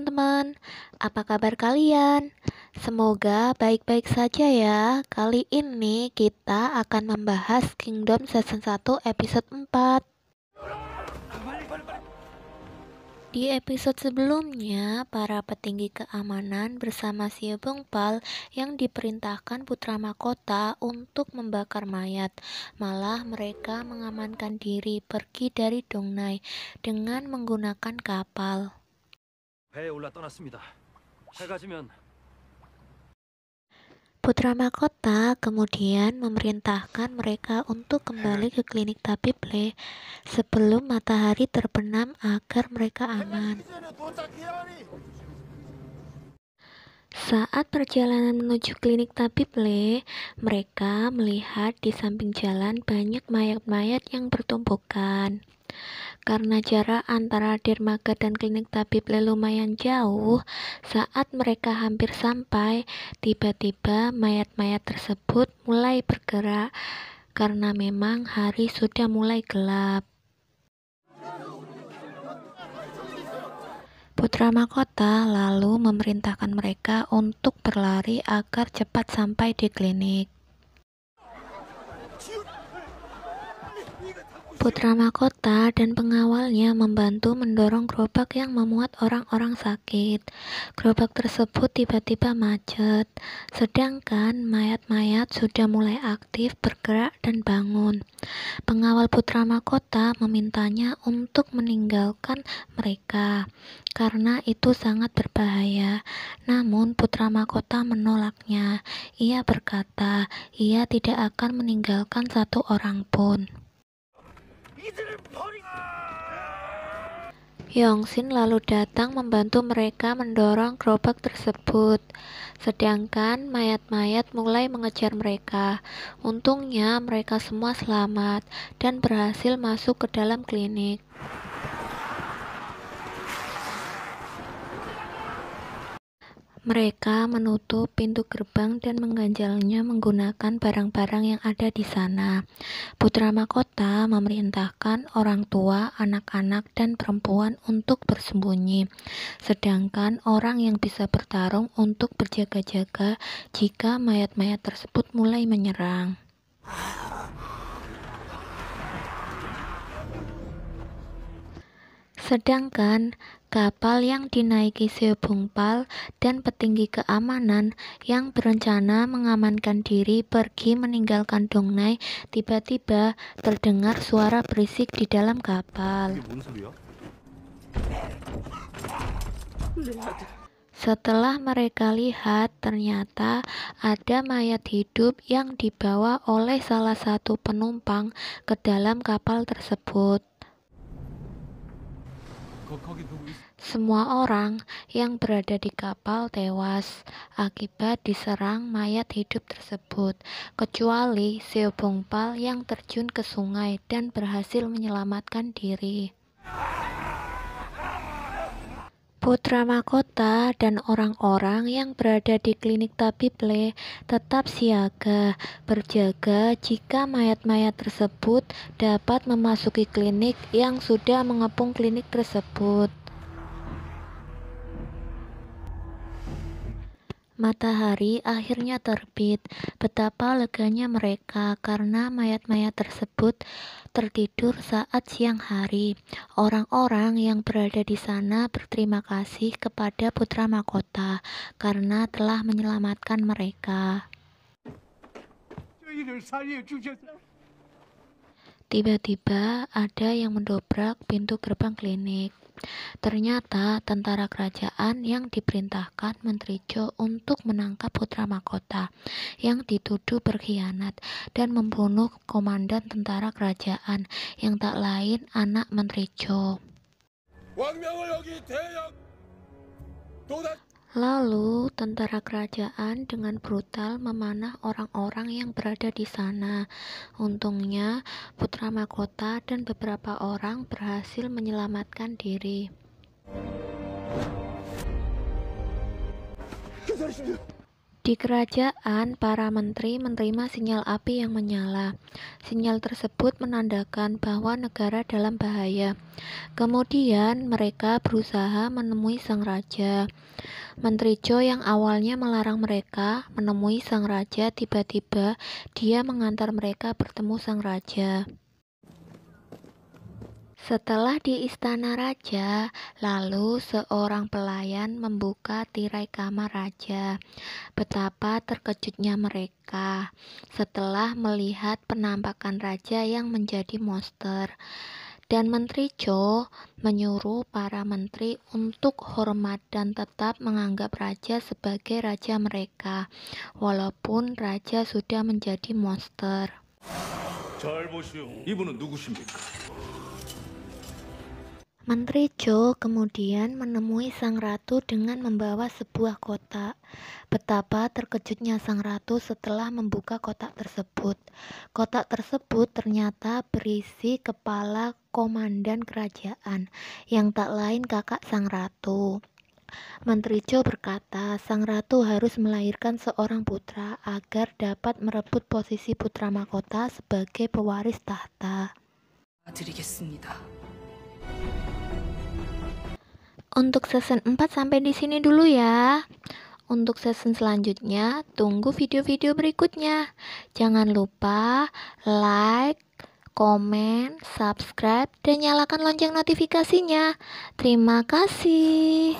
teman-teman, apa kabar kalian? Semoga baik-baik saja ya. Kali ini kita akan membahas Kingdom Season 1 episode 4. Di episode sebelumnya, para petinggi keamanan bersama Sio Bengpal yang diperintahkan Putra Mahkota untuk membakar mayat. Malah mereka mengamankan diri pergi dari Dongnai dengan menggunakan kapal. 배에 올라떠났습니다. 해가 지면 Putra Mahkota kemudian memerintahkan mereka untuk kembali ke klinik tabib Le sebelum matahari terbenam agar mereka aman. Saat perjalanan menuju klinik tabib Le, mereka melihat di samping jalan banyak mayat-mayat yang bertumpukan. Karena jarak antara dermaga dan klinik tabib Le lumayan jauh, saat mereka hampir sampai, tiba-tiba mayat-mayat tersebut mulai bergerak karena memang hari sudah mulai gelap. Putra Mahkota lalu memerintahkan mereka untuk berlari agar cepat sampai di klinik. Putra Mahkota dan pengawalnya membantu mendorong gerobak yang memuat orang-orang sakit. Gerobak tersebut tiba-tiba macet, sedangkan mayat-mayat sudah mulai aktif bergerak dan bangun. Pengawal Putra Mahkota memintanya untuk meninggalkan mereka, karena itu sangat berbahaya. Namun Putra Mahkota menolaknya. Ia berkata, ia tidak akan meninggalkan satu orang pun. Yongsin lalu datang membantu mereka mendorong gerobak tersebut, sedangkan mayat-mayat mulai mengejar mereka. Untungnya mereka semua selamat dan berhasil masuk ke dalam klinik. Mereka menutup pintu gerbang dan mengganjalnya menggunakan barang-barang yang ada di sana. Putra Mahkota memerintahkan orang tua, anak-anak, dan perempuan untuk bersembunyi, sedangkan orang yang bisa bertarung untuk berjaga-jaga jika mayat-mayat tersebut mulai menyerang. Sedangkan kapal yang dinaiki Sio Bengpal dan petinggi keamanan yang berencana mengamankan diri pergi meninggalkan Dongnai, tiba-tiba terdengar suara berisik di dalam kapal. Setelah mereka lihat, ternyata ada mayat hidup yang dibawa oleh salah satu penumpang ke dalam kapal tersebut. Semua orang yang berada di kapal tewas akibat diserang mayat hidup tersebut, kecuali Sio Bengpal yang terjun ke sungai dan berhasil menyelamatkan diri. Putra Mahkota dan orang-orang yang berada di klinik tabib Le tetap siaga, berjaga jika mayat-mayat tersebut dapat memasuki klinik yang sudah mengepung klinik tersebut. Matahari akhirnya terbit. Betapa leganya mereka karena mayat-mayat tersebut tertidur saat siang hari. Orang-orang yang berada di sana berterima kasih kepada Putra Mahkota karena telah menyelamatkan mereka. Tiba-tiba ada yang mendobrak pintu gerbang klinik. Ternyata tentara kerajaan yang diperintahkan Menteri Cho untuk menangkap Putra Mahkota yang dituduh berkhianat dan membunuh komandan tentara kerajaan yang tak lain anak Menteri Cho. Lalu tentara kerajaan dengan brutal memanah orang-orang yang berada di sana. Untungnya Putra Mahkota dan beberapa orang berhasil menyelamatkan diri. Di kerajaan, para menteri menerima sinyal api yang menyala. Sinyal tersebut menandakan bahwa negara dalam bahaya. Kemudian, mereka berusaha menemui sang raja. Menteri Cho yang awalnya melarang mereka menemui sang raja, tiba-tiba dia mengantar mereka bertemu sang raja. Setelah di istana raja, lalu seorang pelayan membuka tirai kamar raja. Betapa terkejutnya mereka setelah melihat penampakan raja yang menjadi monster. Dan Menteri Cho menyuruh para menteri untuk hormat dan tetap menganggap raja sebagai raja mereka, walaupun raja sudah menjadi monster. 잘 보시오. 이분은 누구십니까? Menteri Cho kemudian menemui sang ratu dengan membawa sebuah kotak. Betapa terkejutnya sang ratu setelah membuka kotak tersebut. Kotak tersebut ternyata berisi kepala komandan kerajaan yang tak lain kakak sang ratu. Menteri Cho berkata, sang ratu harus melahirkan seorang putra agar dapat merebut posisi putra mahkota sebagai pewaris tahta. 드리겠습니다. Untuk season 4 sampai di sini dulu ya. Untuk season selanjutnya, tunggu video-video berikutnya. Jangan lupa like, komen, subscribe, dan nyalakan lonceng notifikasinya. Terima kasih.